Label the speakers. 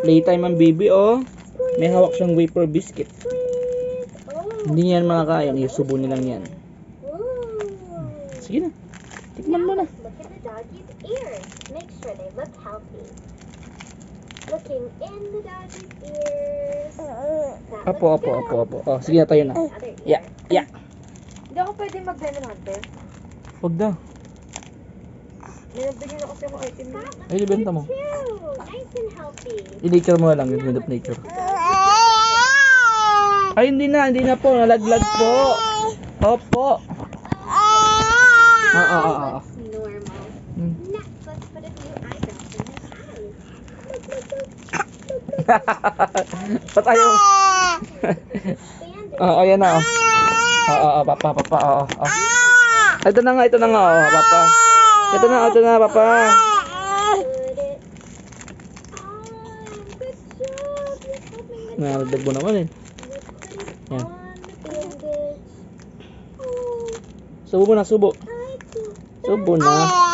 Speaker 1: Playtime ang baby, oh. May hawak siyang wafer biscuit. Hindi yan makakain. Isubo nilang yan. Sige na. Tikman mo na.
Speaker 2: Look at the doggy's ears. Make sure they look healthy. Looking in the doggy's ears. That
Speaker 1: Apo. Oh, sige na, tayo na.
Speaker 2: Other
Speaker 1: Yeah.
Speaker 3: Hindi ako pwede mag-venom hunter.
Speaker 1: Huwag daw.
Speaker 3: Nilagyan na kasi ako item na.
Speaker 1: Ay, ibenta mo.
Speaker 2: Nice and healthy.
Speaker 1: I-nature mo na lang yung of nature. Ay, hindi na po. Nalaglag po. Opo.
Speaker 2: Looks normal.
Speaker 1: Hmm.
Speaker 2: Next, let's put a few eyebrows in his eyes.
Speaker 1: Ba't ayaw?
Speaker 2: Bandage.
Speaker 1: Oo, ayan na. Papa. Oo. Ito na nga, papa. Ito na, papa.
Speaker 2: Put it on. Good job. You're helping the
Speaker 1: Nalagdag mo naman eh.
Speaker 2: Put it
Speaker 1: Yan.
Speaker 2: on the bandage. Oh,
Speaker 1: Subo mo na, subo.
Speaker 2: I do.
Speaker 1: Subo na.